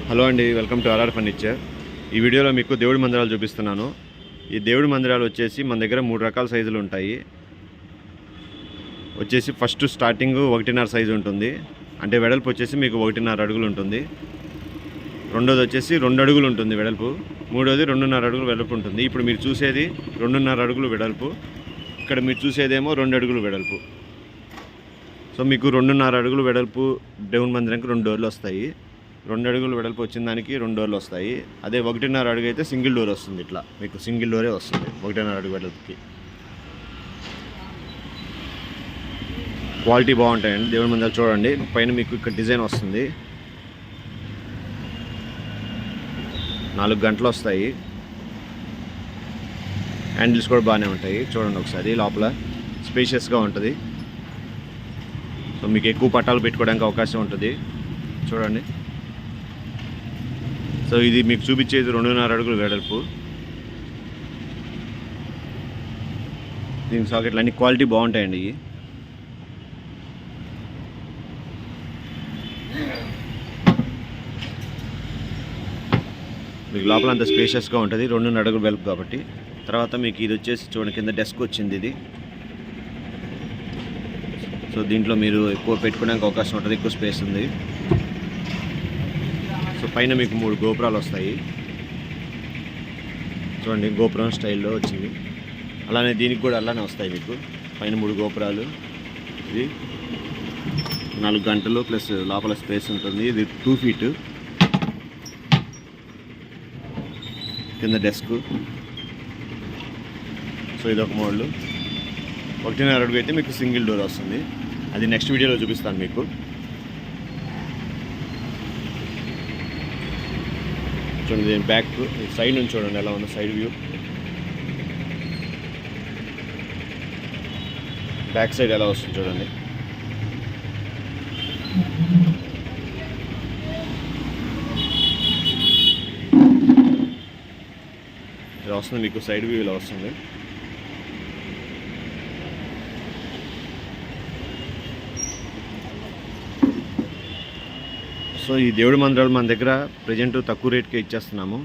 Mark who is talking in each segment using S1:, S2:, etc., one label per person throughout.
S1: Hello అండి, welcome to RR furniture. ఈ వీడియోలో మీకు దేవుడి మందిరాలు చూపిస్తున్నాను. ఈ దేవుడి మందిరాలు వచ్చేసి మన దగ్గర 3 రకాల సైజులు ఉంటాయి. వచ్చేసి ఫస్ట్ స్టార్టింగ్ 1.5 సైజు ఉంటుంది, అంటే వెడల్పు వచ్చేసి మీకు 1.5 అడుగులు ఉంటుంది. రెండోది వచ్చేసి 2 అడుగులు ఉంటుంది వెడల్పు. మూడోది 2.5 అడుగులు వెడల్పు ఉంటుంది. ఇప్పుడు మీరు చూసేది 2.5 అడుగులు వెడల్పు, ఇక్కడ మీరు చూసేదేమో 2 అడుగులు వెడల్పు. సో మీకు 2.5 అడుగులు వెడల్పు దేవుడి మందిరానికి 2 డోర్లు వస్తాయి. 2 అడుగులు వెడల్పు వచ్చిన దానికి 2 డోర్లు వస్తాయి. అదే 1.5 అడుగు అయితే సింగిల్ డోర్ వస్తుంది. ఇట్లా మీకు సింగిల్ డోరే వస్తుంది 1.5 అడుగు వెడల్పుకి. క్వాలిటీ బాగుంటాయండి దేవుడి మందిరాలు. చూడండి పైన మీకు ఇక్కడ డిజైన్ వస్తుంది, 4 గంటలు వస్తాయి. హ్యాండిల్స్ కూడా బాగానే ఉంటాయి. చూడండి ఒకసారి, లోపల స్పేషియస్గా ఉంటుంది. సో మీకు ఎక్కువ పట్టాలు పెట్టుకోవడానికి అవకాశం ఉంటుంది. చూడండి. సో ఇది మీకు చూపించేది 2.5 అడుగులు వెడల్పు. దీని సాకెట్లు అన్ని క్వాలిటీ బాగుంటాయండి. ఇవి మీకు లోపల అంత స్పేషియస్గా ఉంటుంది, 2.5 అడుగులు వెడల్పు కాబట్టి. తర్వాత మీకు ఇది వచ్చేసి చూడండి, కింద డెస్క్ వచ్చింది ఇది. సో దీంట్లో మీరు ఎక్కువ పెట్టుకోవడానికి అవకాశం ఉంటుంది, ఎక్కువ స్పేస్ ఉంది. సో పైన మీకు 3 గోపురాలు వస్తాయి. చూడండి, గోపురం స్టైల్లో వచ్చింది. అలానే దీనికి కూడా అలానే వస్తాయి మీకు పైన 3 గోపురాలు. ఇది 4 గంటలు ప్లస్ లోపల స్పేస్ ఉంటుంది. ఇది 2 ఫీట్ కింద డెస్క్. సో ఇదొక మోడల్. 1.5 అడుగు అయితే మీకు సింగిల్ డోర్ వస్తుంది. అది నెక్స్ట్ వీడియోలో చూపిస్తాను మీకు. చూడండి, దీని బ్యాక్ సైడ్ నుంచి చూడండి ఎలా ఉందో, సైడ్ వ్యూ. బ్యాక్ సైడ్ ఎలా వస్తుంది చూడండి. ఇలా వస్తుంది మీకు సైడ్ వ్యూ, ఇలా వస్తుంది. సో ఈ దేవుడి మందిరాలు మన దగ్గర ప్రజెంట్ తక్కువ రేట్కే ఇచ్చేస్తున్నాము.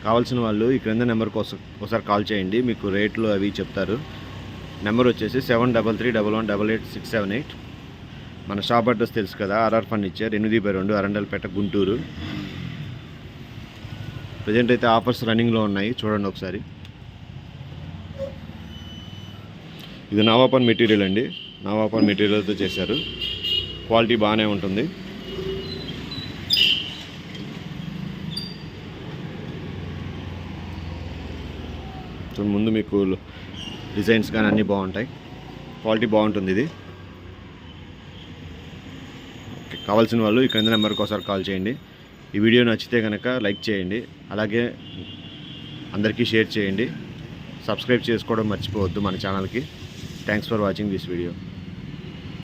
S1: కావాల్సిన వాళ్ళు ఈ క్రింద నెంబర్కి ఒకసారి కాల్ చేయండి, మీకు రేట్లు అవి చెప్తారు. నెంబర్ వచ్చేసి 7331188678. మన షాప్ అడ్రస్ తెలుసు కదా, RR furniture, 8/2 Arundelpet, Guntur. Present అయితే ఆఫర్స్ రన్నింగ్లో ఉన్నాయి, చూడండి ఒకసారి. ఇది నావాపన్ మెటీరియల్ అండి, నావాపన్ మెటీరియల్తో చేశారు. క్వాలిటీ బాగానే ఉంటుంది. ముందు మీకు డిజైన్స్ కానీ అన్నీ బాగుంటాయి, క్వాలిటీ బాగుంటుంది ఇది. ఓకే, కావాల్సిన వాళ్ళు ఈ క్రింద నెంబర్కి ఒకసారి కాల్ చేయండి. ఈ వీడియో నచ్చితే కనుక లైక్ చేయండి, అలాగే అందరికీ షేర్ చేయండి. సబ్స్క్రైబ్ చేసుకోవడం మర్చిపోవద్దు మన ఛానల్కి. Thanks for watching this video.